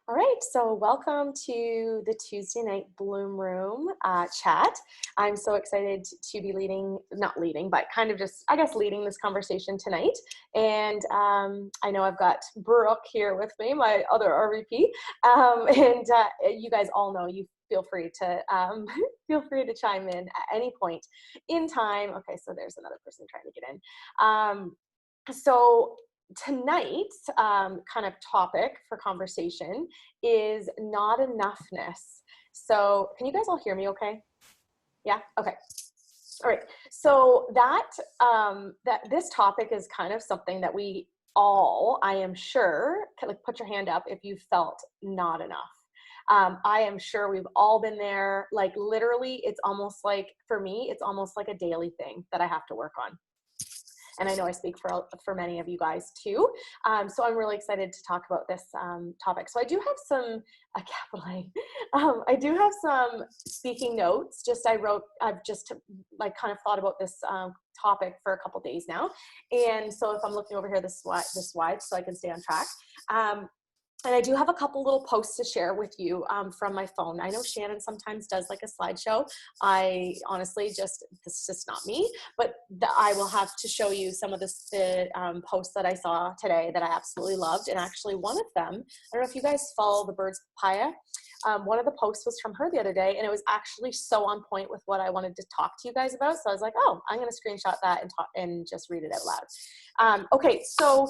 All right, so welcome to the Tuesday night Bloom Room chat. I'm so excited to be not leading, but kind of just, I guess, leading this conversation tonight. And I know I've got Brooke here with me, my other RVP. And you guys all know you feel free to feel free to chime in at any point in time. Okay, so there's another person trying to get in. So tonight's kind of topic for conversation is not enoughness. So can you guys all hear me okay? Yeah? Okay. All right. So that this topic is kind of something that we all, I am sure, can, like, put your hand up if you felt not enough. I am sure we've all been there. Like, literally, it's almost like, for me, it's almost like a daily thing that I have to work on. And I know I speak for many of you guys too. So I'm really excited to talk about this topic. So I do have some, capital A, I do have some speaking notes. I've just like kind of thought about this topic for a couple days now. And so if I'm looking over here this wide so I can stay on track. And I do have a couple little posts to share with you from my phone. I know Shannon sometimes does like a slideshow. I honestly this is just not me, but I will have to show you some of the posts that I saw today that I absolutely loved. And actually one of them, I don't know if you guys follow the Birds Papaya. One of the posts was from her the other day, and it was actually so on point with what I wanted to talk to you guys about. So I was like, oh, I'm going to screenshot that and just read it out loud. Okay, so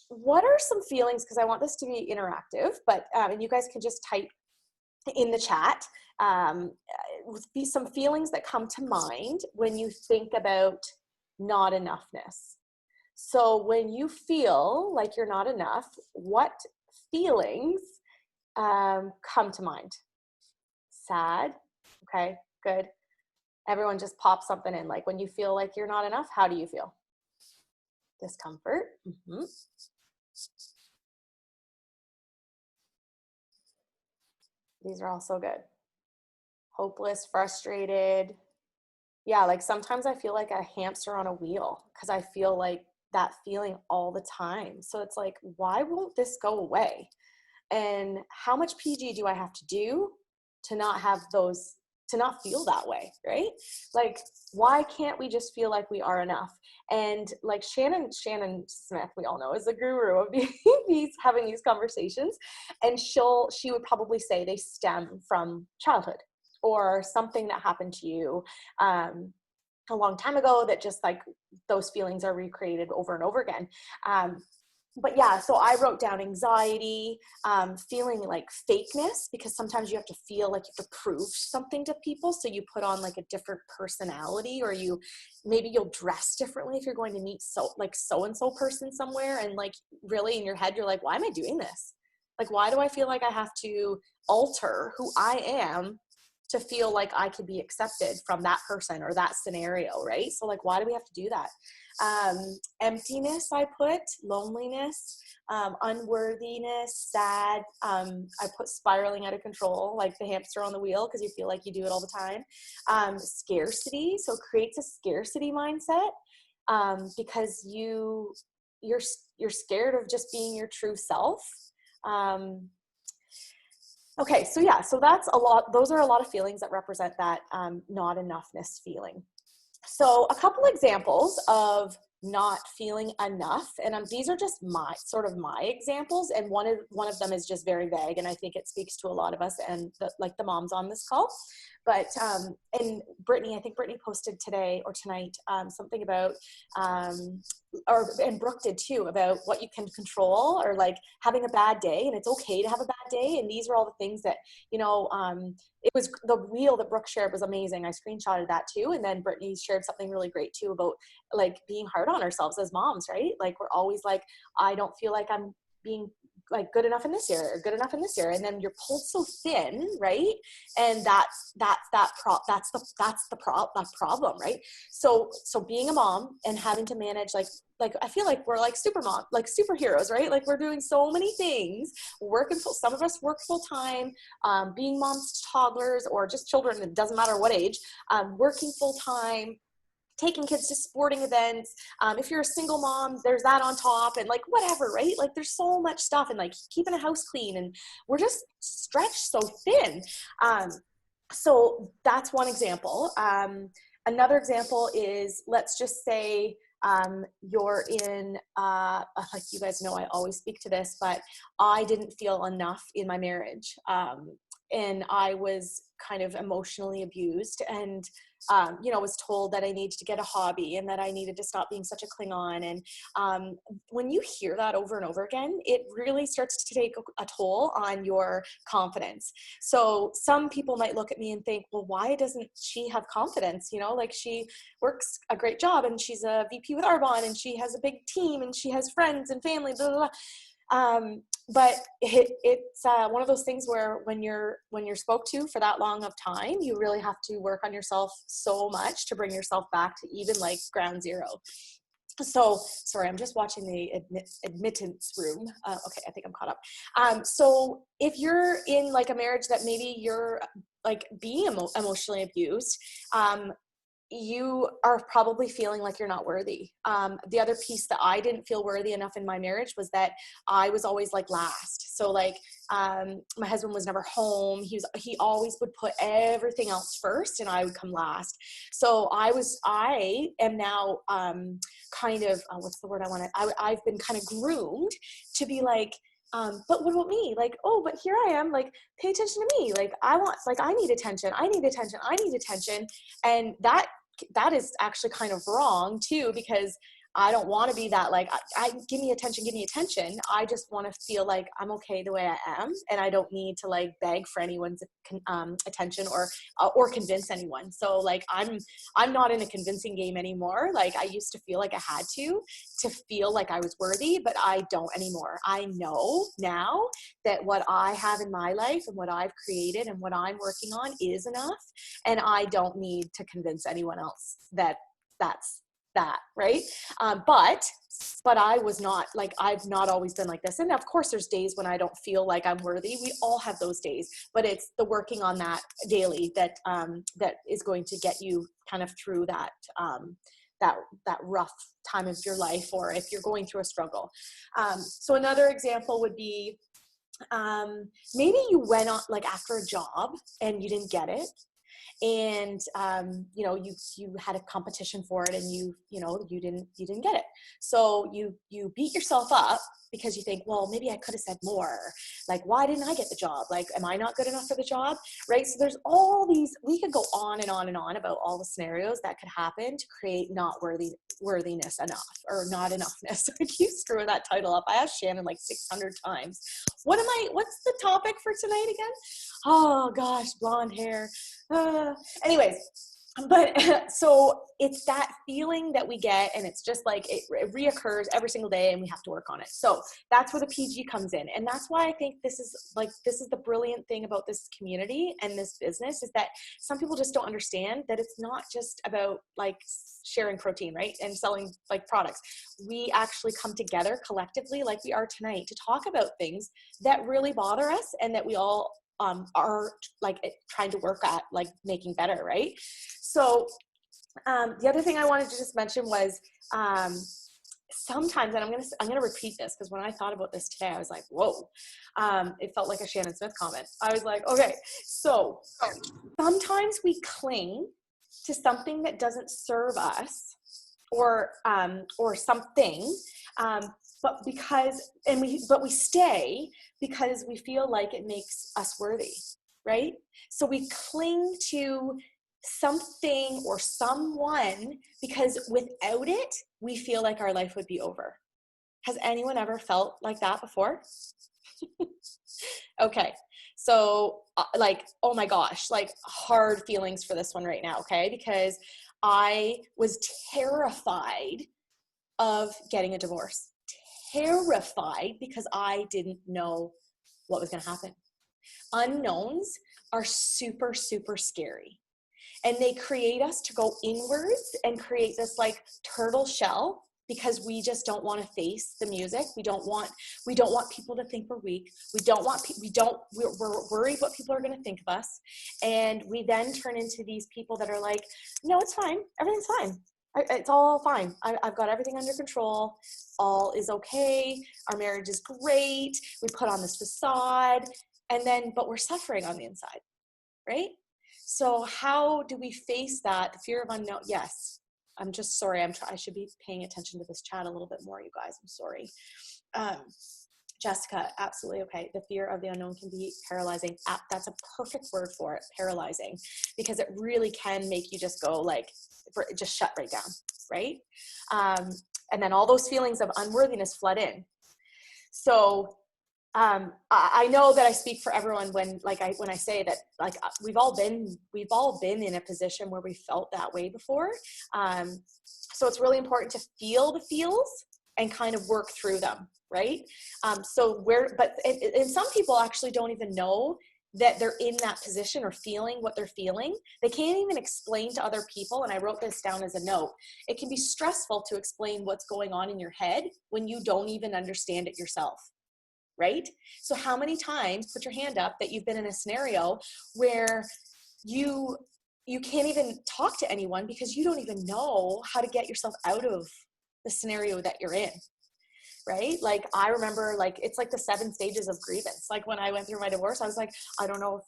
what are some feelings, because I want this to be interactive, but and you guys can just type in the chat, be some feelings that come to mind when you think about not enoughness. So when you feel like you're not enough, what feelings come to mind? Sad. Okay, good. Everyone just pop something in. Like, when you feel like you're not enough, how do you feel? Discomfort. Mm-hmm. These are all so good. Hopeless, frustrated. Yeah, like sometimes I feel like a hamster on a wheel because I feel like that feeling all the time. So it's like, why won't this go away? And how much PG do I have to do to not have those, to not feel that way, right? Like, why can't we just feel like we are enough? And like Shannon Smith, we all know, is the guru of having these conversations. And she would probably say they stem from childhood or something that happened to you a long time ago that just like those feelings are recreated over and over again. But yeah, so I wrote down anxiety, feeling like fakeness, because sometimes you have to feel like you have to prove something to people. So you put on like a different personality, or maybe you'll dress differently if you're going to meet so-and-so person somewhere. And like really in your head, you're like, why am I doing this? Like, why do I feel like I have to alter who I am to feel like I could be accepted from that person or that scenario, right? So like, why do we have to do that? Emptiness, I put, loneliness, unworthiness, sad. I put spiraling out of control, like the hamster on the wheel, because you feel like you do it all the time. Scarcity, so it creates a scarcity mindset because you're scared of just being your true self. Okay, so yeah, so those are a lot of feelings that represent that not enoughness feeling. So a couple examples of not feeling enough, and these are just my examples, and one of them is just very vague, and I think it speaks to a lot of us and the moms on this call. But and Brittany, I think Brittany posted today or tonight something about and Brooke did too, about what you can control, or like having a bad day, and it's okay to have a bad day. And these are all the things that, it was the reel that Brooke shared was amazing. I screenshotted that too. And then Brittany shared something really great too about like being hard on ourselves as moms, right? Like, we're always like, I don't feel like I'm being like good enough in this year or good enough in this year. And then you're pulled so thin, right? And that's the problem, right? So being a mom and having to manage like I feel like we're like like superheroes, right? Like, we're doing so many things, some of us work full time, being moms to toddlers or just children, it doesn't matter what age, working full time, taking kids to sporting events. If you're a single mom, there's that on top, and like whatever, right? Like there's so much stuff, and like keeping a house clean, and we're just stretched so thin. So that's one example. Another example is, let's just say you're in, like you guys know, I always speak to this, but I didn't feel enough in my marriage. And I was kind of emotionally abused, and you know, was told that I needed to get a hobby and that I needed to stop being such a Klingon. And when you hear that over and over again, it really starts to take a toll on your confidence. So some people might look at me and think, well, why doesn't she have confidence? You know, like she works a great job and she's a VP with Arbonne and she has a big team and she has friends and family, blah, blah, blah. But it's one of those things where when you're spoke to for that long of time, you really have to work on yourself so much to bring yourself back to even like ground zero. So sorry, I'm just watching the admittance room. Okay, I think I'm caught up. So if you're in like a marriage that maybe you're like being emotionally abused, you are probably feeling like you're not worthy. The other piece that I didn't feel worthy enough in my marriage was that I was always like last. So like, my husband was never home. He always would put everything else first and I would come last. So I am now, kind of, what's the word I wanted? I've been kind of groomed to be like, but what about me? Like, oh, but here I am, like, pay attention to me. Like, I need attention. I need attention. I need attention. And that is actually kind of wrong too, because I don't want to be that, like, I give me attention. I just want to feel like I'm okay the way I am. And I don't need to like beg for anyone's attention or convince anyone. So like, I'm not in a convincing game anymore. Like I used to feel like I had to feel like I was worthy, but I don't anymore. I know now that what I have in my life and what I've created and what I'm working on is enough. And I don't need to convince anyone else that that's that, right? But I was not like, I've not always been like this. And of course there's days when I don't feel like I'm worthy. We all have those days, but it's the working on that daily that is going to get you kind of through that rough time of your life, or if you're going through a struggle. So another example would be, maybe you went on like after a job and you didn't get it. And, you know, you had a competition for it and you didn't get it. So you beat yourself up because you think, well, maybe I could have said more. Like, why didn't I get the job? Like, am I not good enough for the job? Right. So there's all these, we could go on and on and on about all the scenarios that could happen to create not worthiness enough, or not enoughness. I keep screwing that title up. I asked Shannon like 600 times. What's the topic for tonight again? Oh gosh, blonde hair. Anyways, but so it's that feeling that we get, and it's just like it reoccurs every single day, and we have to work on it. So that's where the PG comes in, and that's why I think this is the brilliant thing about this community and this business, is that some people just don't understand that it's not just about like sharing protein, right, and selling like products. We actually come together collectively, like we are tonight, to talk about things that really bother us and that we all are like trying to work at like making better, right? So the other thing I wanted to just mention was sometimes, and I'm gonna repeat this because when I thought about this today, I was like, whoa, it felt like a Shannon Smith comment. I was like, okay, so sometimes we cling to something that doesn't serve us, or something, but we stay because we feel like it makes us worthy, right? So we cling to something or someone because without it, we feel like our life would be over. Has anyone ever felt like that before? Okay. So like, oh my gosh, like hard feelings for this one right now. Okay. Because I was terrified of getting a divorce. Terrified because I didn't know what was going to happen. Unknowns are super, super scary. And they create us to go inwards and create this like turtle shell, because we just don't want to face the music. We don't want people to think we're weak. We're worried what people are going to think of us. And we then turn into these people that are like, no, it's fine. Everything's fine. It's all fine. I've got everything under control. All is okay. Our marriage is great. We put on this facade, but we're suffering on the inside, right? So how do we face that? The fear of unknown. Yes. I'm just sorry. I should be paying attention to this chat a little bit more, you guys. I'm sorry. Jessica, absolutely okay. The fear of the unknown can be paralyzing. That's a perfect word for it, paralyzing, because it really can make you just go just shut right down, right? And then all those feelings of unworthiness flood in. So I know that I speak for everyone when I say that, we've all been in a position where we felt that way before. So it's really important to feel the feels and kind of work through them, right? And some people actually don't even know that they're in that position or feeling what they're feeling. They can't even explain to other people. And I wrote this down as a note. It can be stressful to explain what's going on in your head when you don't even understand it yourself. Right? So how many times, put your hand up, that you've been in a scenario where you can't even talk to anyone because you don't even know how to get yourself out of the scenario that you're in, right? I remember, it's like the 7 stages of grievance. When I went through my divorce, I was like, I don't know,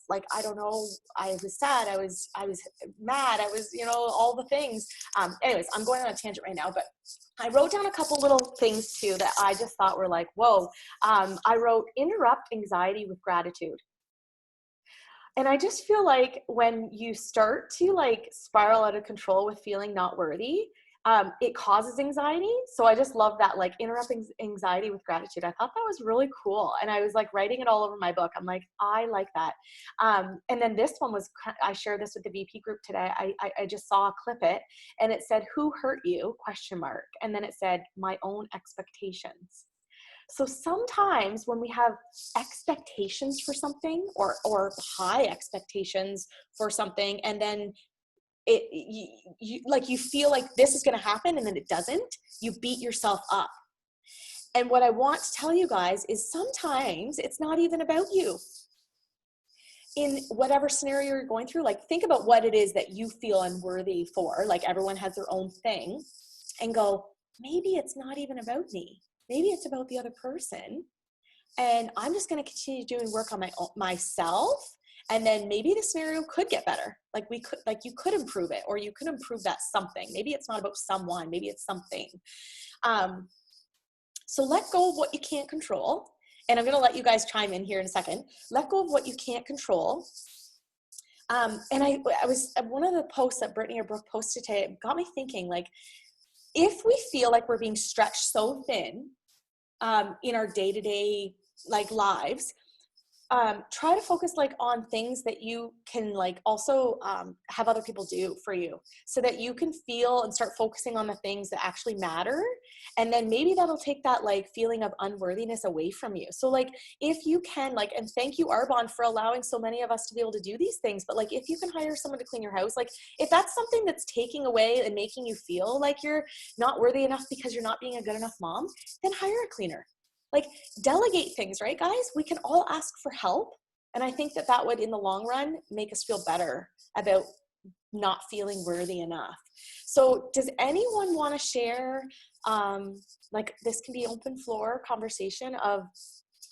I was sad, I was mad, I was, all the things. Anyways, I'm going on a tangent right now, but I wrote down a couple little things too that I just thought were whoa. I wrote, interrupt anxiety with gratitude. And I just feel like when you start to spiral out of control with feeling not worthy, it causes anxiety. So I just love that, interrupting anxiety with gratitude. I thought that was really cool. And I was writing it all over my book. I'm like, I like that. And then this one was, I shared this with the VP group today. I just saw a clip it, and it said, who hurt you? ? And then it said, my own expectations. So sometimes when we have expectations for something or high expectations for something, and then you feel like this is going to happen and then it doesn't, you beat yourself up. And what I want to tell you guys is sometimes it's not even about you. In whatever scenario you're going through, think about what it is that you feel unworthy for. Everyone has their own thing, and go, maybe it's not even about me. Maybe it's about the other person. And I'm just going to continue doing work on myself. And then maybe the scenario could get better. You could improve it, or you could improve that something. Maybe it's not about someone, maybe it's something. So let go of what you can't control. And I'm going to let you guys chime in here in a second. Let go of what you can't control. And I was, one of the posts that Brittany or Brooke posted today got me thinking, if we feel like we're being stretched so thin in our day-to-day lives, try to focus on things that you can also have other people do for you, so that you can feel and start focusing on the things that actually matter. And then maybe that'll take that feeling of unworthiness away from you. So if you can, and thank you, Arbonne, for allowing so many of us to be able to do these things. But if you can hire someone to clean your house, if that's something that's taking away and making you feel like you're not worthy enough because you're not being a good enough mom, then hire a cleaner. Delegate things, right, guys? We can all ask for help. And I think that would, in the long run, make us feel better about not feeling worthy enough. So does anyone want to share, this can be open floor conversation of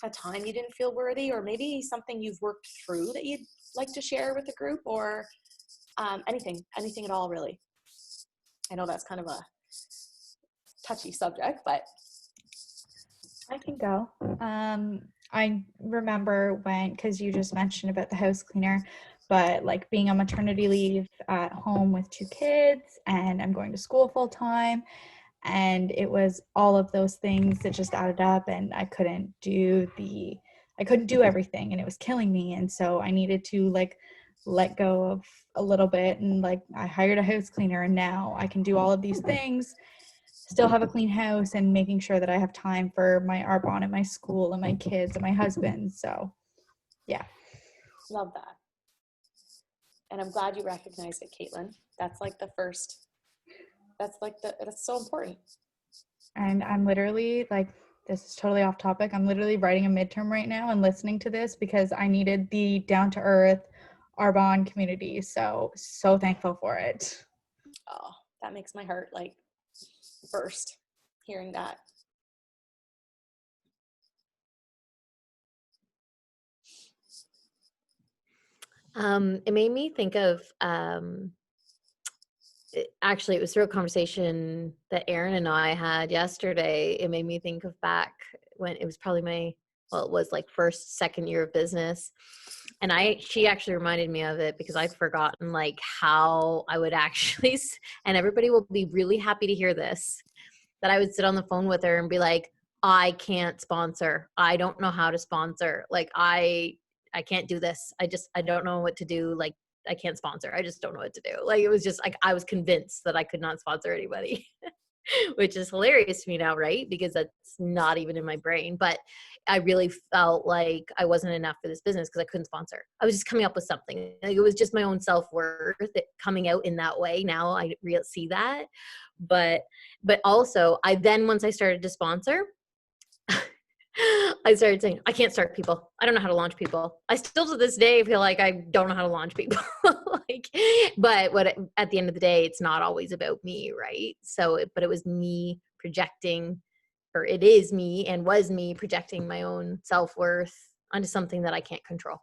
a time you didn't feel worthy, or maybe something you've worked through that you'd like to share with the group, or anything at all, really. I know that's kind of a touchy subject, but I can go. I remember because you just mentioned about the house cleaner, but being on maternity leave at home with 2 kids, and I'm going to school full time, and it was all of those things that just added up, and I couldn't do everything, and it was killing me. And so I needed to let go of a little bit, and I hired a house cleaner, and now I can do all of these things, still have a clean house, and making sure that I have time for my Arbonne and my school and my kids and my husband. So yeah. Love that. And I'm glad you recognized it, Caitlin. That's the first, that's so important. And I'm literally this is totally off topic. I'm literally writing a midterm right now and listening to this because I needed the down to earth Arbonne community. So thankful for it. Oh, That makes my heart like burst hearing that. It made me think of, actually, it was through a conversation that Erin and I had yesterday. It made me think of back when it was probably it was like second year of business. And she actually reminded me of it because I'd forgotten like how I would actually, and everybody will be really happy to hear this, that I would sit on the phone with her and be like, I can't sponsor. I don't know how to sponsor. Like I can't do this. I don't know what to do. Like I can't sponsor. I just don't know what to do. Like it was just like I was convinced that I could not sponsor anybody, which is hilarious to me now, right? Because that's not even in my brain. But I really felt like I wasn't enough for this business because I couldn't sponsor. I was just coming up with something. Like it was just my own self-worth coming out in that way. Now I see that. But also once I started to sponsor, I started saying, I can't start people. I don't know how to launch people. I still to this day feel like I don't know how to launch people. But at the end of the day, it's not always about me, right? But it was me projecting, or it is me and was me projecting my own self-worth onto something that I can't control.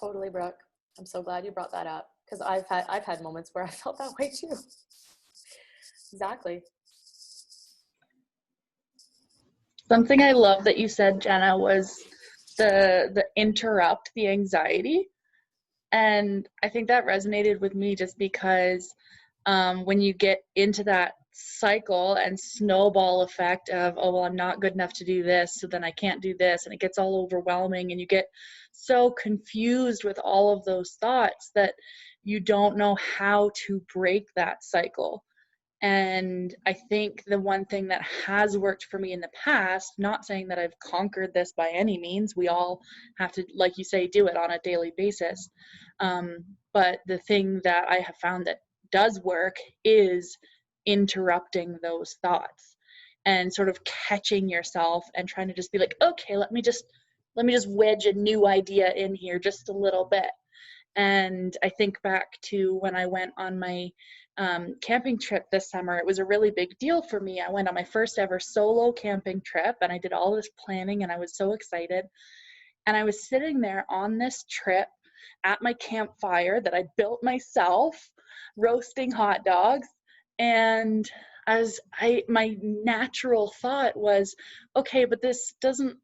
Totally, Brooke. I'm so glad you brought that up because I've had moments where I felt that way too. Exactly. Something I love that you said, Jenna, was the interrupt the anxiety. And I think that resonated with me just because when you get into that cycle and snowball effect of, oh, well, I'm not good enough to do this, so then I can't do this, and it gets all overwhelming, and you get so confused with all of those thoughts that you don't know how to break that cycle. And I think the one thing that has worked for me in the past, not saying that I've conquered this by any means, we all have to, like you say, do it on a daily basis. But the thing that I have found that does work is interrupting those thoughts and sort of catching yourself and trying to just be like, okay, let me just wedge a new idea in here just a little bit. And I think back to when I went on my camping trip this summer. It was a really big deal for me. I went on my first ever solo camping trip, and I did all this planning, and I was so excited. And I was sitting there on this trip at my campfire that I built myself, roasting hot dogs. And my natural thought was, okay, but this doesn't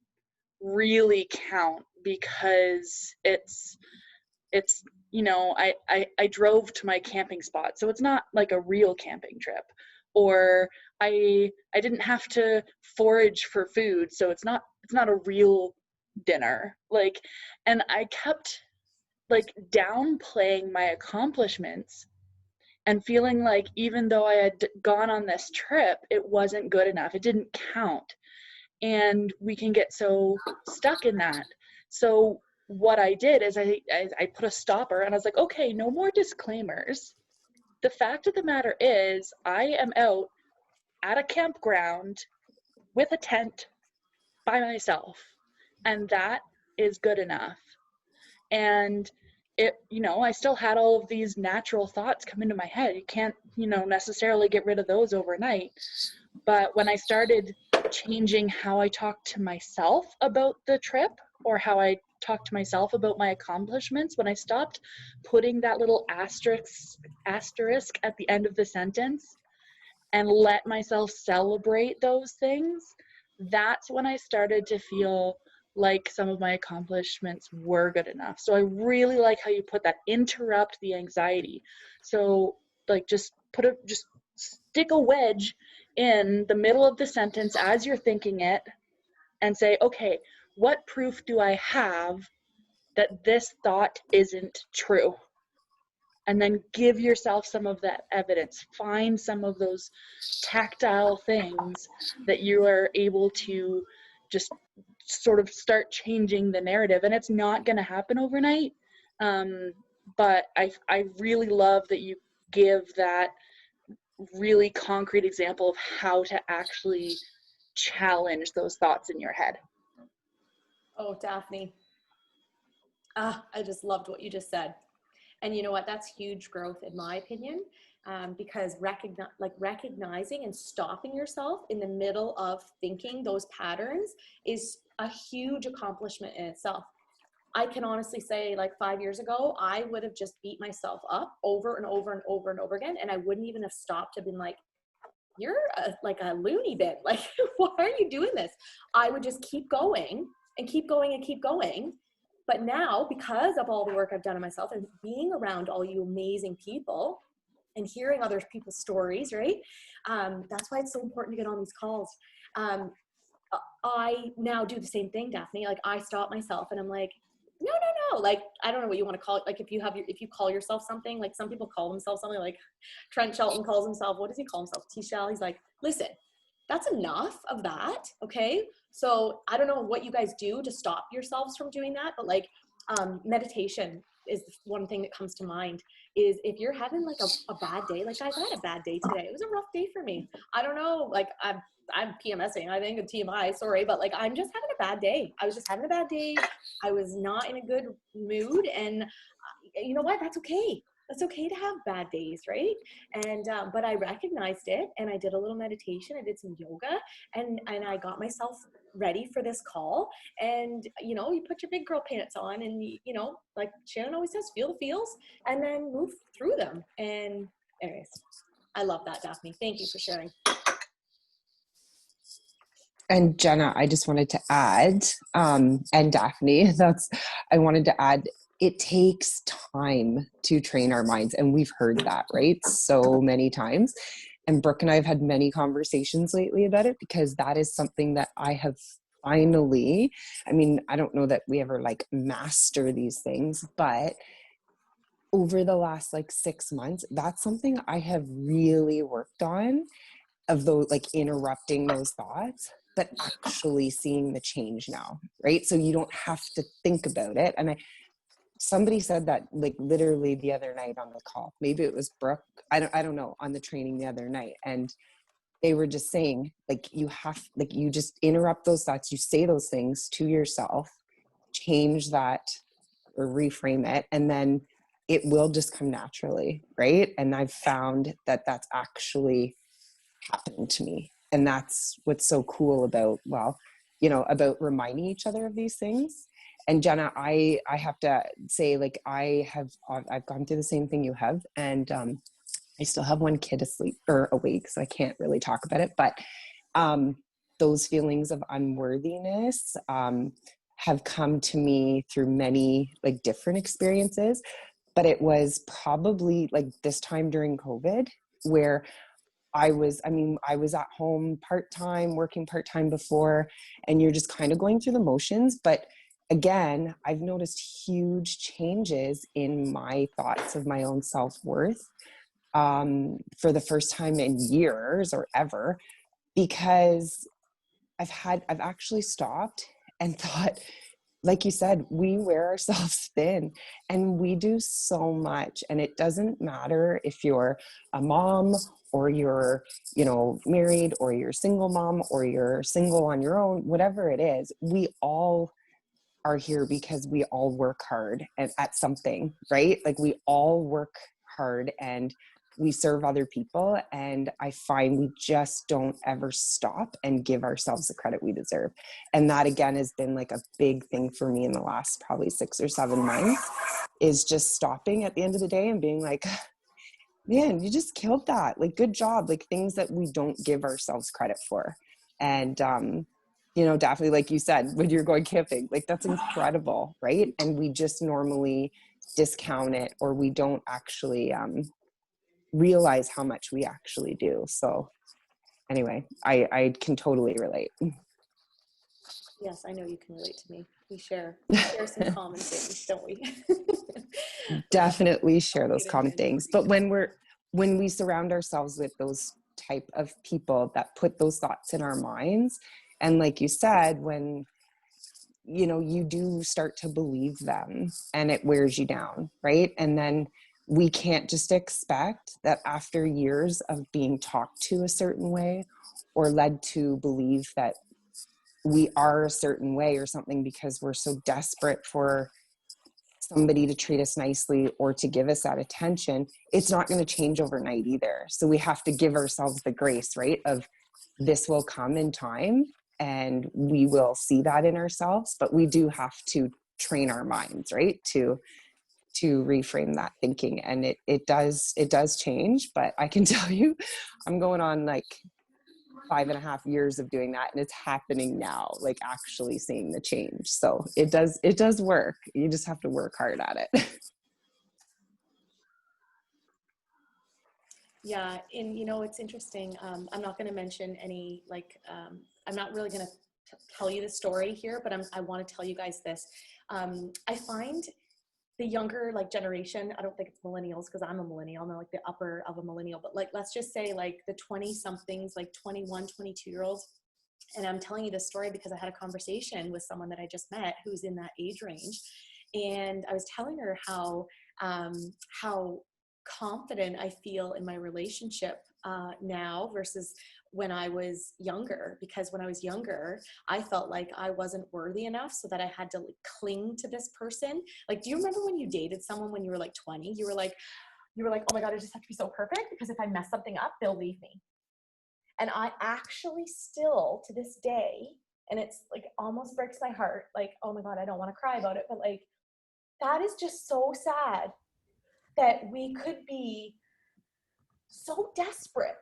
really count because it's I drove to my camping spot, so it's not like a real camping trip. Or I didn't have to forage for food, so it's not a real dinner. And I kept downplaying my accomplishments and feeling like even though I had gone on this trip, it wasn't good enough. It didn't count. And we can get so stuck in that. So what I did is I put a stopper, and I was like, okay, no more disclaimers. The fact of the matter is I am out at a campground with a tent by myself, and that is good enough. And I still had all of these natural thoughts come into my head. You can't, necessarily get rid of those overnight. But when I started changing how I talk to myself about the trip, or how I talk to myself about my accomplishments, when I stopped putting that little asterisk at the end of the sentence and let myself celebrate those things, that's when I started to feel like some of my accomplishments were good enough. So I really like how you put that, interrupt the anxiety. So just stick a wedge in the middle of the sentence as you're thinking it and say, okay, what proof do I have that this thought isn't true? And then give yourself some of that evidence. Find some of those tactile things that you are able to just sort of start changing the narrative. And it's not going to happen overnight. But I really love that you give that really concrete example of how to actually challenge those thoughts in your head. Oh, Daphne, I just loved what you just said. And you know what? That's huge growth in my opinion, because recognizing and stopping yourself in the middle of thinking those patterns is a huge accomplishment in itself. I can honestly say, like 5 years ago, I would have just beat myself up over and over and over and over again. And I wouldn't even have stopped to been like, you're like a loony bin. Like, why are you doing this? I would just keep going and keep going and keep going. But now, because of all the work I've done on myself and being around all you amazing people and hearing other people's stories, right? That's why it's so important to get on these calls. I now do the same thing, Daphne. Like, I stop myself and I'm like, no. Like, I don't know what you want to call it. Like, if you call yourself something, like some people call themselves something, like Trent Shelton calls himself, what does he call himself? T-Shell. He's like, listen, that's enough of that. Okay. So I don't know what you guys do to stop yourselves from doing that, but like, meditation is one thing that comes to mind. Is if you're having like a bad day, like guys, I had a bad day today. It was a rough day for me. I don't know, like I'm PMSing, I think, of TMI, sorry, but like, I'm just having a bad day. I was just having a bad day. I was not in a good mood. And you know what? That's okay. That's okay to have bad days, right? And, but I recognized it and I did a little meditation. I did some yoga and I got myself ready for this call. And, you know, you put your big girl pants on and, you know, like Shannon always says, feel the feels and then move through them. And anyways, I love that, Daphne. Thank you for sharing. And Jenna, I just wanted to add, and Daphne, I wanted to add, it takes time to train our minds. And we've heard that, right? So many times. And Brooke and I have had many conversations lately about it, because that is something that I have finally, I mean, I don't know that we ever like master these things, but over the last like 6 months, that's something I have really worked on, of those, like interrupting those thoughts, but actually seeing the change now, right? So you don't have to think about it. And somebody said that like literally the other night on the call, maybe it was Brooke, I don't know, on the training the other night. And they were just saying, like, you just interrupt those thoughts, you say those things to yourself, change that or reframe it, and then it will just come naturally, right? And I've found that that's actually happened to me. And that's what's so cool about, well, you know, about reminding each other of these things. And Jenna, I have to say, like, I've gone through the same thing you have. And I still have one kid asleep or awake, so I can't really talk about it. But those feelings of unworthiness have come to me through many like different experiences. But it was probably like this time during COVID where I was at home part-time, working part-time before, and you're just kind of going through the motions. But again, I've noticed huge changes in my thoughts of my own self-worth for the first time in years or ever, because I've actually stopped and thought, like you said, we wear ourselves thin and we do so much. And it doesn't matter if you're a mom or you're, you know, married, or you're a single mom, or you're single on your own, whatever it is, we all are here because we all work hard at something, right? Like, we all work hard and we serve other people. And I find we just don't ever stop and give ourselves the credit we deserve. And that again has been like a big thing for me in the last probably 6 or 7 months, is just stopping at the end of the day and being like, man, you just killed that. Like, good job. Like, things that we don't give ourselves credit for. And, you know, Daphne, like you said, when you're going camping, like, that's incredible, right? And we just normally discount it, or we don't actually realize how much we actually do. So anyway, I can totally relate. Yes, I know you can relate to me. We share some common things, don't we? Definitely share those common things. But when we surround ourselves with those type of people that put those thoughts in our minds, and like you said, when, you know, you do start to believe them and it wears you down, right? And then we can't just expect that after years of being talked to a certain way or led to believe that we are a certain way or something, because we're so desperate for somebody to treat us nicely or to give us that attention, it's not going to change overnight either. So we have to give ourselves the grace, right? Of this will come in time and we will see that in ourselves, but we do have to train our minds, right? To reframe that thinking. And it does change, but I can tell you, I'm going on like 5.5 years of doing that, and it's happening now, like actually seeing the change. So it does work. You just have to work hard at it. Yeah, and you know, it's interesting. I'm not going to mention any, like, I'm not really going to tell you the story here, but I want to tell you guys this. I find the younger like generation, I don't think it's millennials because I'm a millennial, I'm like the upper of a millennial, but like, let's just say like the 20 somethings, like 21, 22-year-olds. And I'm telling you this story because I had a conversation with someone that I just met who's in that age range. And I was telling her how confident I feel in my relationship now versus when I was younger, because when I was younger, I felt like I wasn't worthy enough so that I had to like cling to this person. Like, do you remember when you dated someone when you were like 20? You were like, oh my God, I just have to be so perfect because if I mess something up, they'll leave me. And I actually still to this day, and it's like almost breaks my heart, like, oh my God, I don't want to cry about it, but like, that is just so sad that we could be so desperate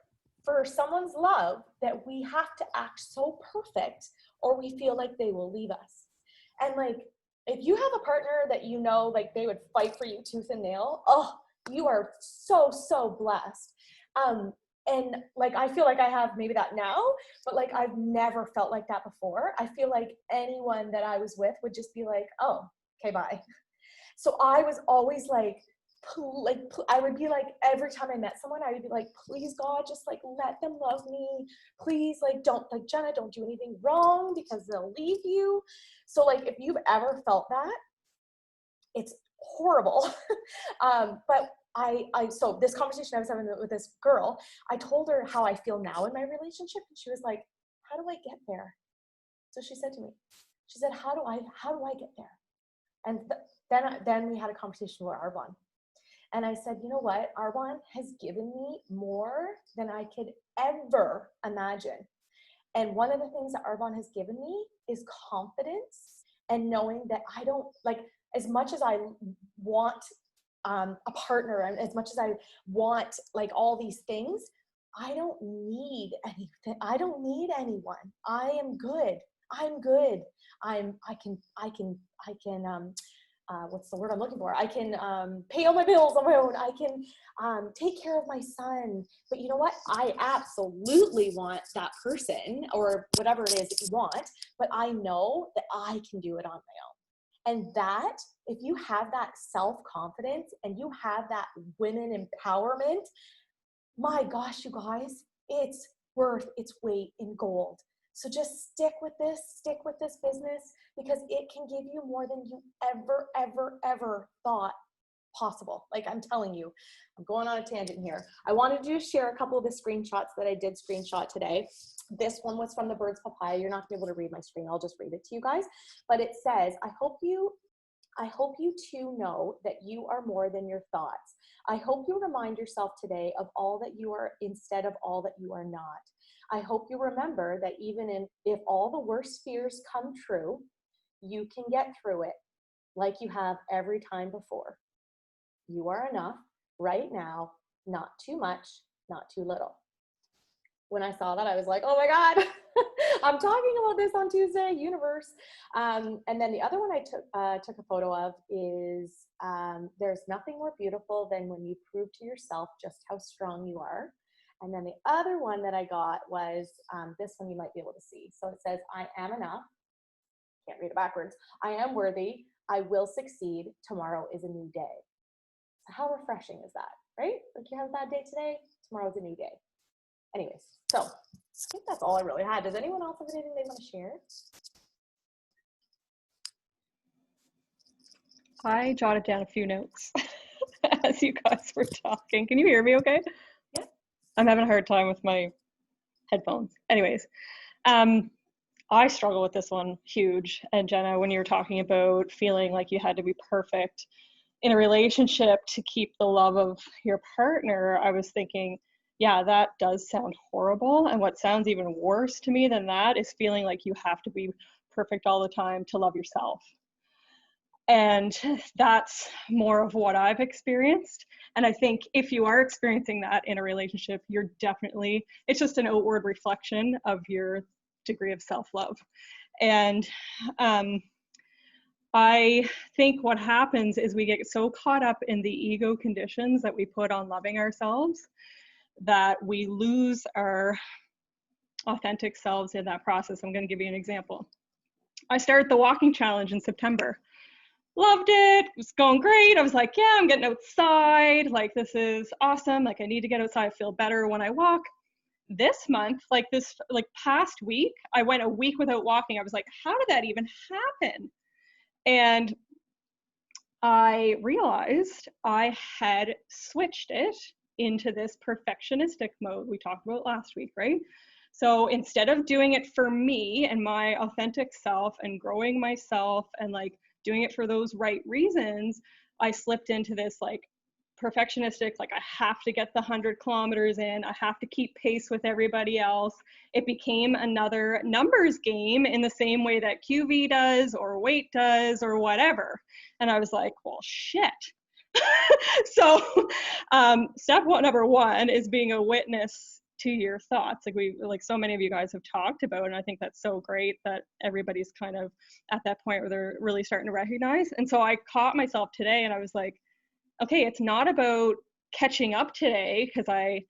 for someone's love that we have to act so perfect or we feel like they will leave us. And like, if you have a partner that you know, like they would fight for you tooth and nail, oh, you are so blessed. And like, I feel like I have maybe that now, but like, I've never felt like that before. I feel like anyone that I was with would just be like, oh, okay, bye. So I was always like, I would be like, every time I met someone, I would be like, please God, just like let them love me. Please, like, don't, like, Jenna, don't do anything wrong because they'll leave you. So like, if you've ever felt that, it's horrible. But so this conversation I was having with this girl, I told her how I feel now in my relationship. And she was like, how do I get there? So she said to me, she said, how do I get there? And then we had a conversation with Arbonne. And I said, you know what? Arbonne has given me more than I could ever imagine. And one of the things that Arbonne has given me is confidence and knowing that I don't, like, as much as I want a partner and as much as I want like all these things, I don't need anything. I don't need anyone. I am good. I'm good. I can what's the word I'm looking for? I can pay all my bills on my own. I can take care of my son. But you know what? I absolutely want that person or whatever it is that you want, but I know that I can do it on my own. And that, if you have that self-confidence and you have that women empowerment, my gosh, you guys, it's worth its weight in gold. So just stick with this business because it can give you more than you ever thought possible. Like, I'm telling you, I'm going on a tangent here. I wanted to share a couple of the screenshots that I did screenshot today. This one was from the Bird's Papaya. You're not gonna be able to read my screen. I'll just read it to you guys. But it says, I hope you too know that you are more than your thoughts. I hope you remind yourself today of all that you are instead of all that you are not. I hope you remember that even if all the worst fears come true, you can get through it like you have every time before. You are enough right now, not too much, not too little. When I saw that, I was like, oh my God, I'm talking about this on Tuesday, universe. And then the other one I took a photo of is, there's nothing more beautiful than when you prove to yourself just how strong you are. And then the other one that I got was, this one you might be able to see. So it says, I am enough. Can't read it backwards. I am worthy. I will succeed. Tomorrow is a new day. So how refreshing is that, right? Like, you have a bad day today, tomorrow's a new day. Anyways, so I think that's all I really had. Does anyone else have anything they want to share? I jotted down a few notes as you guys were talking. Can you hear me okay? Yeah. I'm having a hard time with my headphones. Anyways, I struggle with this one huge. And Jenna, when you were talking about feeling like you had to be perfect in a relationship to keep the love of your partner, I was thinking, yeah, that does sound horrible. And what sounds even worse to me than that is feeling like you have to be perfect all the time to love yourself. And that's more of what I've experienced. And I think if you are experiencing that in a relationship, you're definitely, it's just an outward reflection of your degree of self-love. And I think what happens is we get so caught up in the ego conditions that we put on loving ourselves that we lose our authentic selves in that process. I'm going to give you an example. I started the walking challenge in September. Loved it. It was going great. I was like, yeah, I'm getting outside. Like, this is awesome. Like, I need to get outside. I feel better when I walk. This month, like past week, I went a week without walking. I was like, how did that even happen? And I realized I had switched it into this perfectionistic mode we talked about last week, right? So instead of doing it for me and my authentic self and growing myself and like doing it for those right reasons, I slipped into this like perfectionistic, like I have to get the 100 kilometers in, I have to keep pace with everybody else. It became another numbers game in the same way that QV does or weight does or whatever. And I was like, well, shit. So number one is being a witness to your thoughts, like so many of you guys have talked about, and I think that's so great that everybody's kind of at that point where they're really starting to recognize. And so I caught myself today and I was like, okay, it's not about catching up today because I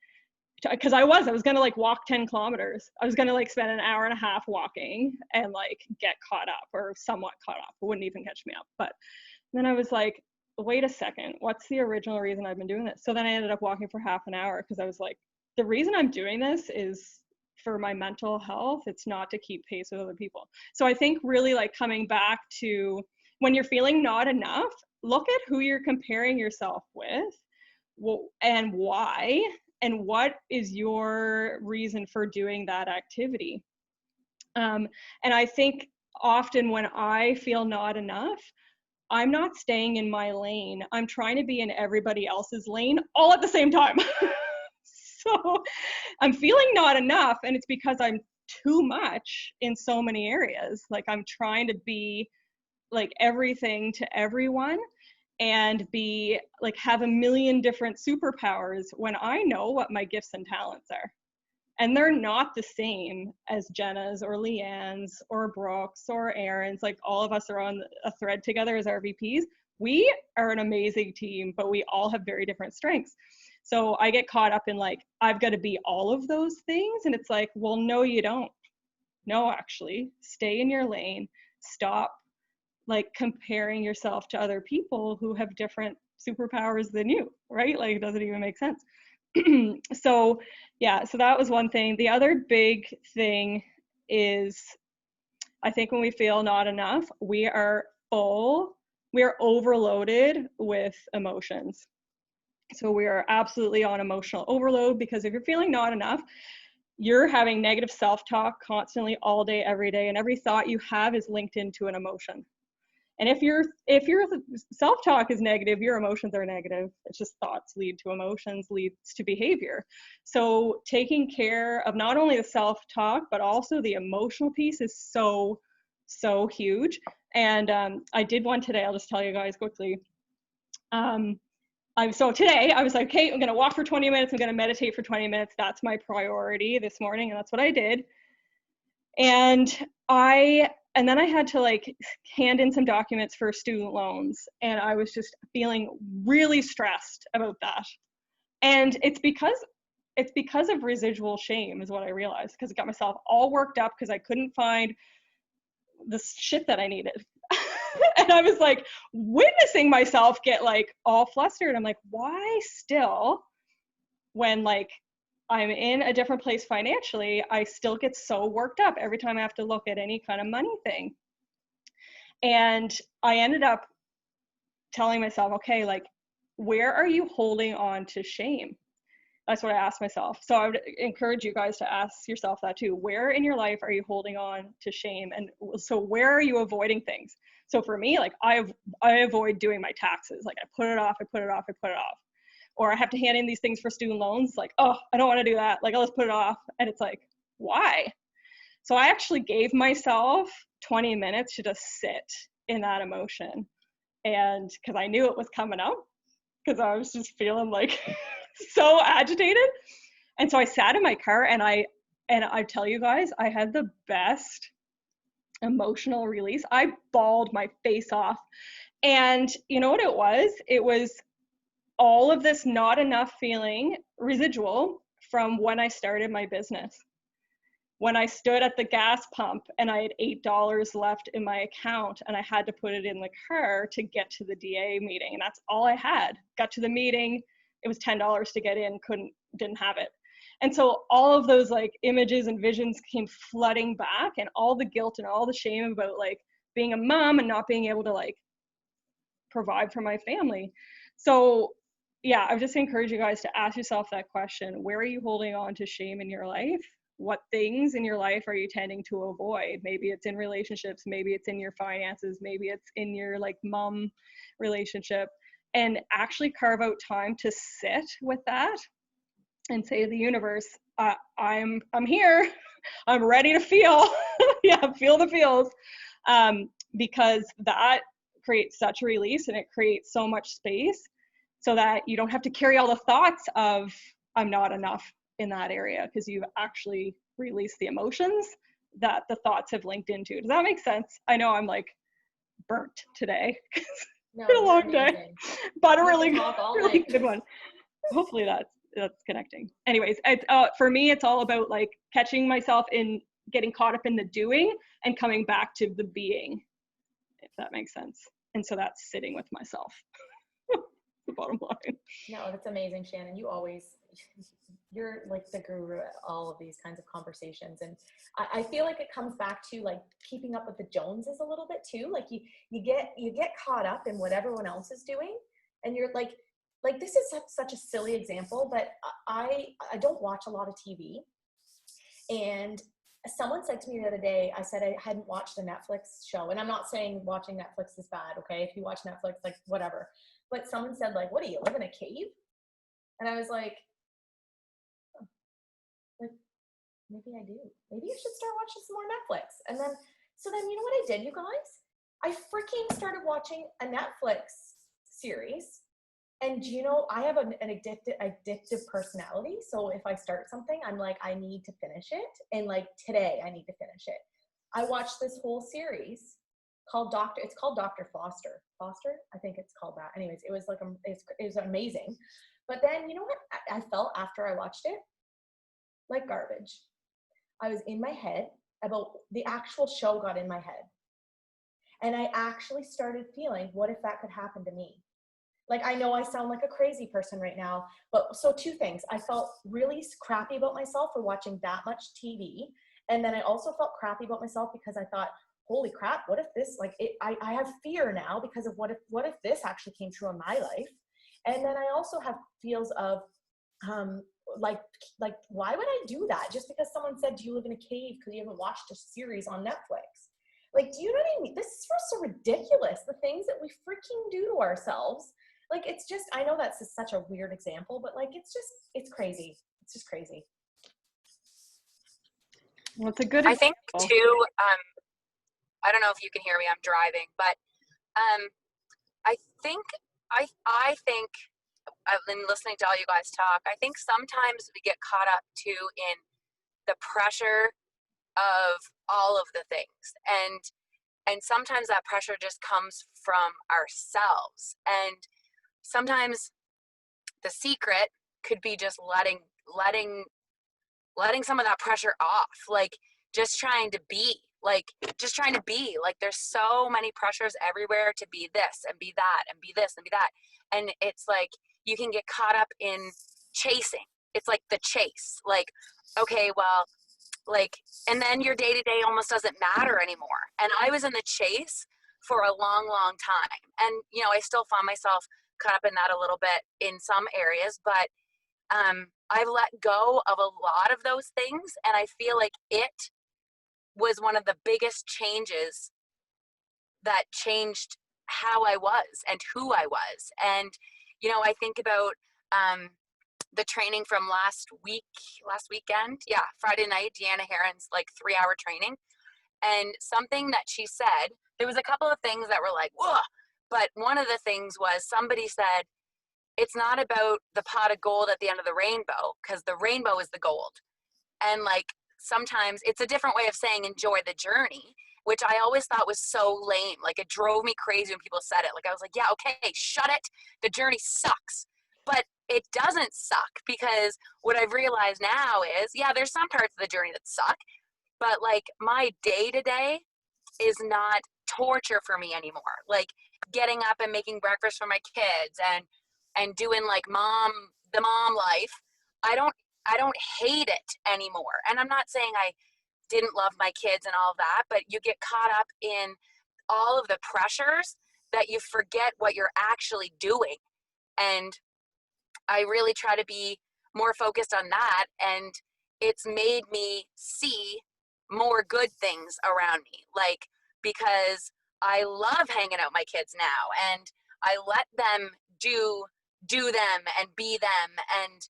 was going to like walk 10 kilometers. I was going to like spend an hour and a half walking and like get caught up or somewhat caught up. It wouldn't even catch me up. But then I was like, wait a second, what's the original reason I've been doing this? So then I ended up walking for half an hour because I was like, the reason I'm doing this is for my mental health. It's not to keep pace with other people. So I think really like coming back to when you're feeling not enough, look at who you're comparing yourself with and why, and what is your reason for doing that activity. And I think often when I feel not enough, I'm not staying in my lane. I'm trying to be in everybody else's lane all at the same time. So I'm feeling not enough, and it's because I'm too much in so many areas. Like I'm trying to be like everything to everyone and be like have a million different superpowers when I know what my gifts and talents are. And they're not the same as Jenna's or Leanne's or Brooke's or Erin's. Like all of us are on a thread together as RVPs. We are an amazing team, but we all have very different strengths. So I get caught up in like, I've got to be all of those things. And it's like, well, no, you don't. No, actually, stay in your lane. Stop like comparing yourself to other people who have different superpowers than you, right? Like it doesn't even make sense. So yeah, so that was one thing. The other big thing is I think when we feel not enough, we are overloaded with emotions. So we are absolutely on emotional overload because if you're feeling not enough, you're having negative self-talk constantly all day, every day, and every thought you have is linked into an emotion. And if your self-talk is negative, your emotions are negative. It's just thoughts lead to emotions, leads to behavior. So taking care of not only the self-talk, but also the emotional piece is so, so huge. And I did one today. I'll just tell you guys quickly. So today I was like, okay, I'm going to walk for 20 minutes. I'm going to meditate for 20 minutes. That's my priority this morning. And that's what I did. And then I had to like hand in some documents for student loans. And I was just feeling really stressed about that. And it's because of residual shame is what I realized, because it got myself all worked up because I couldn't find the shit that I needed. And I was like witnessing myself get like all flustered. I'm like, why still, when like I'm in a different place financially, I still get so worked up every time I have to look at any kind of money thing. And I ended up telling myself, okay, like, where are you holding on to shame? That's what I asked myself. So I would encourage you guys to ask yourself that too. Where in your life are you holding on to shame? And so where are you avoiding things? So for me, like I avoid doing my taxes. Like I put it off. Or I have to hand in these things for student loans. Like, oh, I don't want to do that. Like, I'll just put it off. And it's like, why? So I actually gave myself 20 minutes to just sit in that emotion. And because I knew it was coming up, because I was just feeling like so agitated. And so I sat in my car, and I tell you guys, I had the best emotional release. I bawled my face off. And you know what it was? It was all of this not enough feeling residual from when I started my business. When I stood at the gas pump and I had $8 left in my account and I had to put it in the car to get to the DA meeting. And that's all I had. Got to the meeting, it was $10 to get in, didn't have it. And so all of those like images and visions came flooding back, and all the guilt and all the shame about like being a mom and not being able to like provide for my family. So yeah, I would just encourage you guys to ask yourself that question. Where are you holding on to shame in your life? What things in your life are you tending to avoid? Maybe it's in relationships, maybe it's in your finances, maybe it's in your like mom relationship, and actually carve out time to sit with that and say to the universe, I'm here, I'm ready to feel, yeah, feel the feels, because that creates such a release, and it creates so much space so that you don't have to carry all the thoughts of I'm not enough in that area, because you've actually released the emotions that the thoughts have linked into. Does that make sense? I know I'm like burnt today. No, it's been a long amazing. day, but a You really, can talk all really night. good one. Hopefully that's connecting. Anyways, for me, it's all about like catching myself in getting caught up in the doing and coming back to the being, if that makes sense. And so that's sitting with myself. The bottom line. No, that's amazing, Shannon. You're like the guru at all of these kinds of conversations. And I feel like it comes back to like keeping up with the Joneses a little bit too. Like you get caught up in what everyone else is doing, and you're like this is such a silly example, but I don't watch a lot of TV. And someone said to me the other day, I said I hadn't watched a Netflix show. And I'm not saying watching Netflix is bad, okay? If you watch Netflix, like whatever. But someone said like, what do you live in a cave? And I was like maybe I do. Maybe I should start watching some more Netflix. And then, so then you know what I did, you guys? I freaking started watching a Netflix series. And you know, I have an addictive personality. So if I start something, I'm like, I need to finish it. And like today, I need to finish it. I watched this whole series called it's called Dr. Foster. I think it's called that. Anyways, it was like, it was amazing. But then, you know what I felt after I watched it? Like garbage. I was in my head about the actual show got in my head. And I actually started feeling, what if that could happen to me? Like, I know I sound like a crazy person right now, but so two things. I felt really crappy about myself for watching that much TV. And then I also felt crappy about myself because I thought, holy crap, what if this, like, I have fear now because of what if this actually came true in my life? And then I also have feels of, like why would I do that just because someone said, do you live in a cave because you haven't watched a series on Netflix? Like, do you know what I mean? This is so ridiculous, the things that we freaking do to ourselves. Like, it's just, I know that's just such a weird example, but like, it's crazy. It's just crazy. Well, it's a good I think example. too, I don't know if you can hear me, I'm driving, but I think I've been listening to all you guys talk. I think sometimes we get caught up too in the pressure of all of the things, and sometimes that pressure just comes from ourselves. And sometimes the secret could be just letting some of that pressure off, like just trying to be. Like there's so many pressures everywhere to be this and be that and be this and be that. And it's like, you can get caught up in chasing. It's like the chase, like, okay, well, like, and then your day-to-day almost doesn't matter anymore. And I was in the chase for a long, long time. And, you know, I still find myself caught up in that a little bit in some areas, but I've let go of a lot of those things, and I feel like it was one of the biggest changes that changed how I was and who I was. And, you know, I think about the training from last weekend. Yeah, Friday night, Deanna Herron's like 3-hour training. And something that she said, there was a couple of things that were like, whoa. But one of the things was somebody said, it's not about the pot of gold at the end of the rainbow, because the rainbow is the gold. And like, sometimes it's a different way of saying enjoy the journey, which I always thought was so lame. Like, it drove me crazy when people said it. Like, I was like, yeah, okay, shut it. The journey sucks. But it doesn't suck, because what I've realized now is, yeah, there's some parts of the journey that suck, but like my day to day is not torture for me anymore. Like getting up and making breakfast for my kids and doing like the mom life. I don't hate it anymore. And I'm not saying I didn't love my kids and all of that, but you get caught up in all of the pressures that you forget what you're actually doing. And I really try to be more focused on that, and it's made me see more good things around me. Like, because I love hanging out with my kids now, and I let them do them and be them and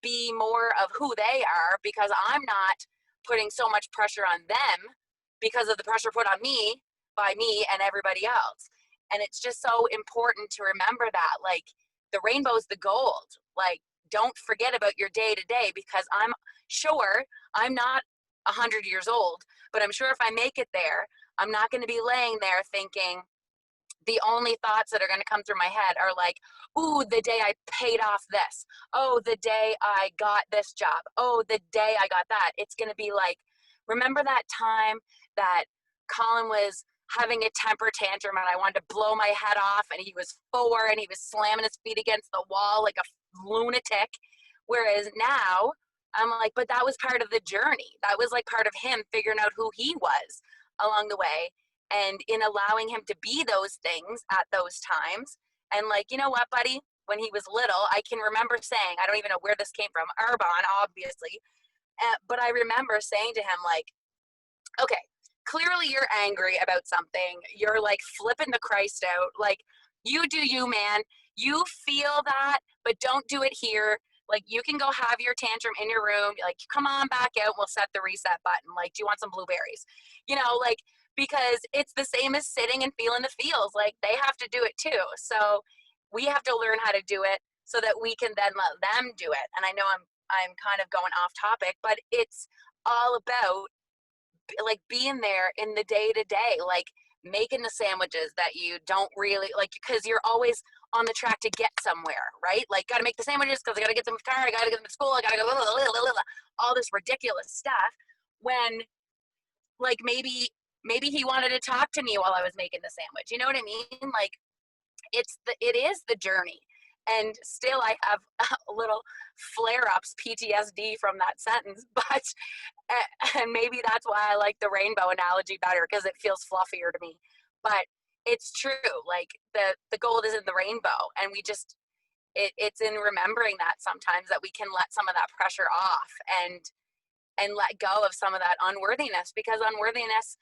be more of who they are, because I'm not putting so much pressure on them because of the pressure put on me by me and everybody else. And it's just so important to remember that, like, the rainbow's the gold. Like, don't forget about your day to day, because I'm sure I'm not 100 years old, but I'm sure if I make it there, I'm not going to be laying there thinking, the only thoughts that are going to come through my head are like, ooh, the day I paid off this. Oh, the day I got this job. Oh, the day I got that. It's going to be like, remember that time that Colin was having a temper tantrum and I wanted to blow my head off, and he was 4 and he was slamming his feet against the wall like a lunatic. Whereas now I'm like, but that was part of the journey. That was like part of him figuring out who he was along the way. And in allowing him to be those things at those times. And like, you know what, buddy, when he was little, I can remember saying, I don't even know where this came from, Arbonne, obviously. But I remember saying to him, like, okay, clearly you're angry about something. You're like flipping the Christ out. Like, you do you, man. You feel that, but don't do it here. Like, you can go have your tantrum in your room. Like, come on back out. We'll set the reset button. Like, do you want some blueberries? You know, like, because it's the same as sitting and feeling the feels. Like, they have to do it too. So we have to learn how to do it so that we can then let them do it. And I know I'm kind of going off topic, but it's all about like being there in the day to day, like making the sandwiches that you don't really like, because you're always on the track to get somewhere, right? Like, got to make the sandwiches because I got to get them to the car, I got to get them to school, I got to go, all this ridiculous stuff. When like maybe he wanted to talk to me while I was making the sandwich. You know what I mean? Like, it is the journey. And still I have a little flare-ups, PTSD from that sentence, but and maybe that's why I like the rainbow analogy better, because it feels fluffier to me. But it's true. Like, the gold is in the rainbow, and we just it's in remembering that sometimes that we can let some of that pressure off and let go of some of that unworthiness, because unworthiness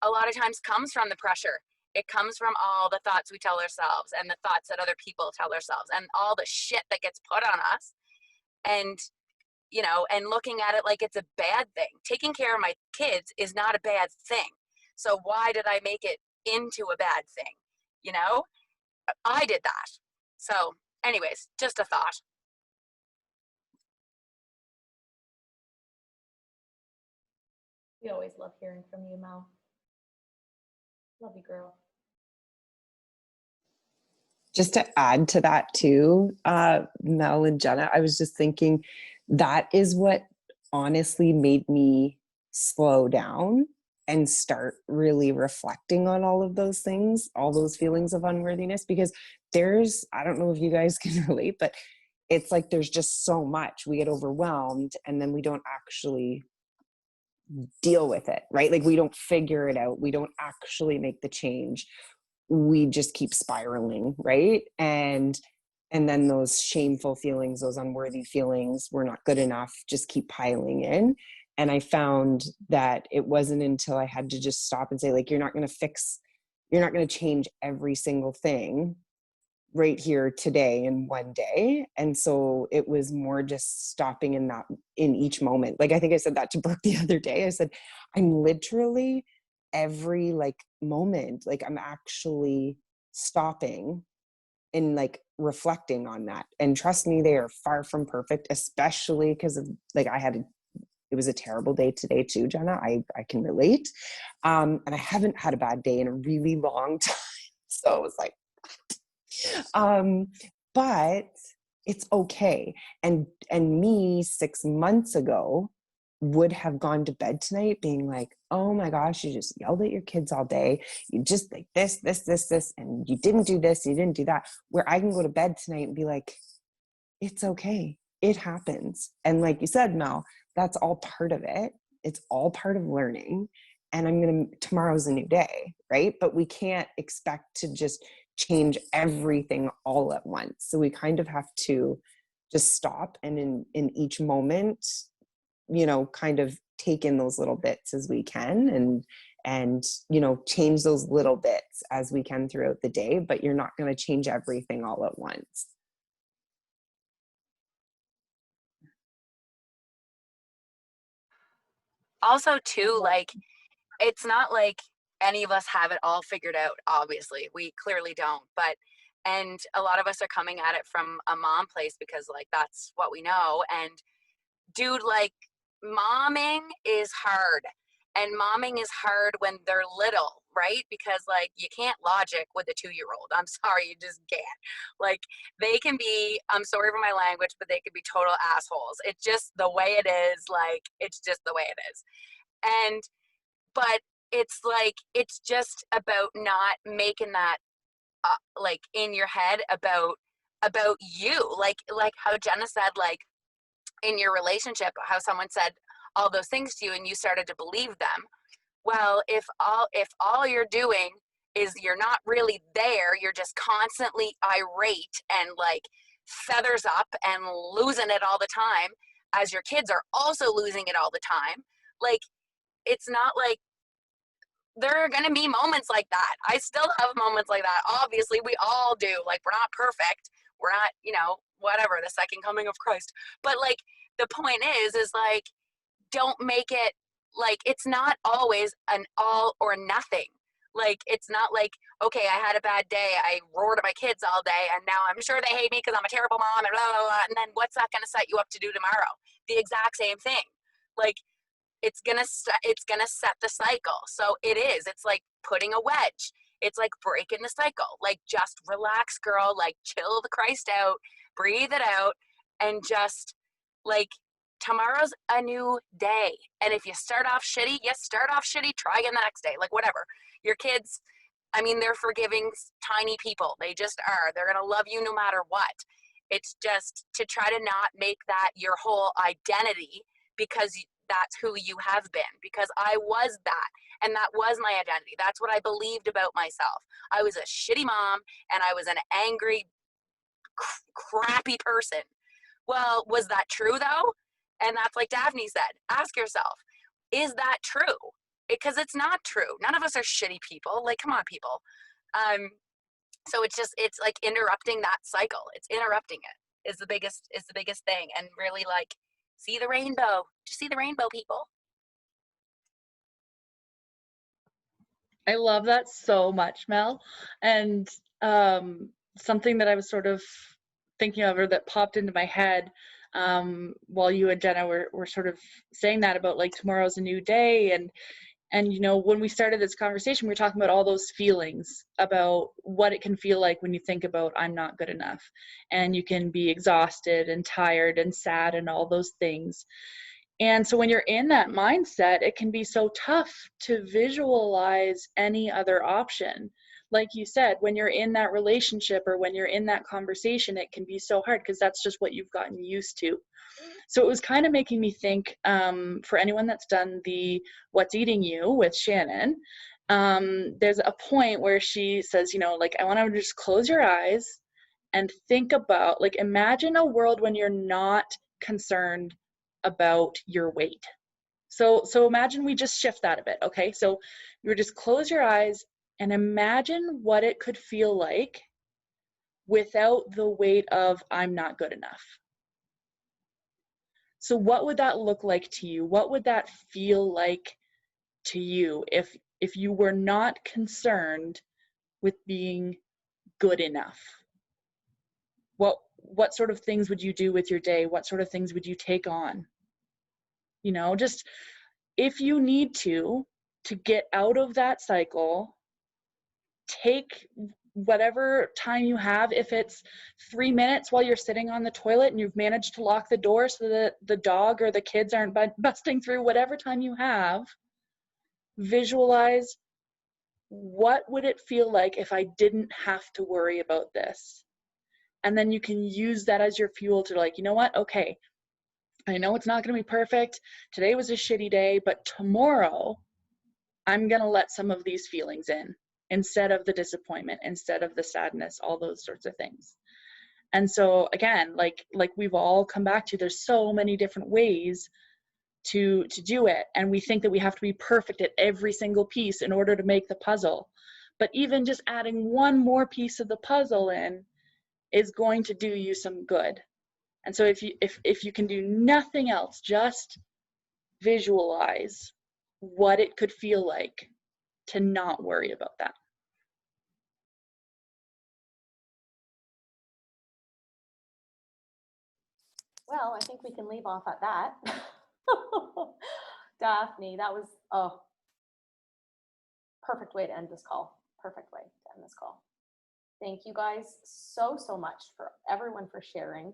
a lot of times comes from the pressure. It comes from all the thoughts we tell ourselves and the thoughts that other people tell ourselves and all the shit that gets put on us. And, you know, and looking at it like it's a bad thing. Taking care of my kids is not a bad thing. So why did I make it into a bad thing? You know, I did that. So anyways, just a thought. We always love hearing from you, Mel. Love you, girl. Just to add to that too, Mel and Jenna, I was just thinking that is what honestly made me slow down and start really reflecting on all of those things, all those feelings of unworthiness, because I don't know if you guys can relate, but it's like there's just so much. We get overwhelmed and then we don't actually deal with it, right? Like, we don't figure it out. We don't actually make the change. We just keep spiraling, right? And And then those shameful feelings, those unworthy feelings, we're not good enough, just keep piling in. And I found that it wasn't until I had to just stop and say, like, you're not going to change every single thing right here today in one day. And so it was more just stopping in each moment. Like, I think I said that to Brooke the other day. I said, I'm literally every like moment, like I'm actually stopping and like reflecting on that. And trust me, they are far from perfect, especially because of like it was a terrible day today too, Jenna. I can relate. And I haven't had a bad day in a really long time. So it was like, but it's okay. And me 6 months ago would have gone to bed tonight being like, oh my gosh, you just yelled at your kids all day. You just like this, and you didn't do this, you didn't do that. Where I can go to bed tonight and be like, it's okay. It happens. And like you said, Mel, that's all part of it. It's all part of learning. And tomorrow's a new day, right? But we can't expect to just change everything all at once. So we kind of have to just stop and in each moment, kind of take in those little bits as we can and change those little bits as we can throughout the day, but you're not going to change everything all at once. Also too, like, it's not like any of us have it all figured out. Obviously we clearly don't, and a lot of us are coming at it from a mom place because like that's what we know. And dude, like, momming is hard, and momming is hard when they're little, right? Because like you can't logic with a 2-year-old. I'm sorry, you just can't. Like, they can be, I'm sorry for my language, but they can be total assholes. It's just the way it is. Like, it's just the way it is. And but it's like, it's just about not making that like in your head about you, like how Jenna said, like, in your relationship, how someone said all those things to you and you started to believe them. Well, if all you're doing is you're not really there, you're just constantly irate and like feathers up and losing it all the time, as your kids are also losing it all the time, like, it's not like, there are going to be moments like that. I still have moments like that. Obviously, we all do. Like, we're not perfect. We're not, whatever, the second coming of Christ. But like, the point is like, don't make it like, it's not always an all or nothing. Like, it's not like, okay, I had a bad day, I roared at my kids all day, and now I'm sure they hate me because I'm a terrible mom, and blah, blah, blah. And then what's that going to set you up to do tomorrow? The exact same thing. Like, it's gonna set the cycle. So it's like putting a wedge. It's like breaking the cycle. Like, just relax, girl. Like, chill the Christ out, breathe it out, and just like, tomorrow's a new day. And if you start off shitty, try again the next day. Like, whatever. Your kids, I mean, they're forgiving, tiny people. They just are. They're gonna love you no matter what. It's just to try to not make that your whole identity, because that's who you have been, because I was that, and that was my identity. That's what I believed about myself. I was a shitty mom, and I was an angry, crappy person. Well, was that true though? And that's like Daphne said, ask yourself, is that true? Because it's not true. None of us are shitty people. Like, come on, people. So it's like interrupting that cycle. It's interrupting it is the biggest thing. And really, like, see the rainbow. Just see the rainbow, people. I love that so much, Mel. And something that I was sort of thinking of, or that popped into my head while you and Jenna were sort of saying that about like tomorrow's a new day. And when we started this conversation, we were talking about all those feelings, about what it can feel like when you think about I'm not good enough. And you can be exhausted and tired and sad and all those things. And so when you're in that mindset, it can be so tough to visualize any other option. Like you said, when you're in that relationship or when you're in that conversation, it can be so hard because that's just what you've gotten used to. So it was kind of making me think, for anyone that's done the What's Eating You with Shannon, there's a point where she says, like, I want to just close your eyes and think about, like, imagine a world when you're not concerned about your weight. So imagine we just shift that a bit, okay? So you just close your eyes and imagine what it could feel like without the weight of I'm not good enough. So what would that look like to you? What would that feel like to you if you were not concerned with being good enough? What sort of things would you do with your day? What sort of things would you take on? You know, just if you need to get out of that cycle, take whatever time you have. If it's 3 minutes while you're sitting on the toilet and you've managed to lock the door so that the dog or the kids aren't busting through, whatever time you have, visualize, what would it feel like if I didn't have to worry about this? And then you can use that as your fuel to, like, you know what? Okay, I know it's not going to be perfect. Today was a shitty day, but tomorrow I'm going to let some of these feelings in instead of the disappointment, instead of the sadness, all those sorts of things. And so again, like we've all come back to, there's so many different ways to do it. And we think that we have to be perfect at every single piece in order to make the puzzle. But even just adding one more piece of the puzzle in is going to do you some good. And so if you can do nothing else, just visualize what it could feel like to not worry about that. Well, I think we can leave off at that. Daphne, that was perfect way to end this call. Perfect way to end this call. Thank you guys so much for everyone for sharing.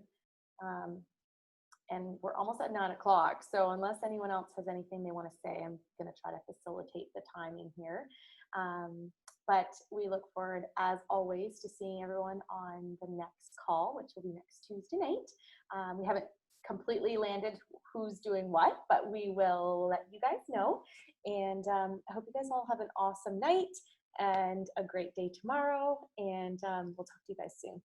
And we're almost at 9 o'clock. So unless anyone else has anything they want to say, I'm going to try to facilitate the timing here. But we look forward, as always, to seeing everyone on the next call, which will be next Tuesday night. We haven't completely landed who's doing what, but we will let you guys know. And I hope you guys all have an awesome night and a great day tomorrow. And we'll talk to you guys soon.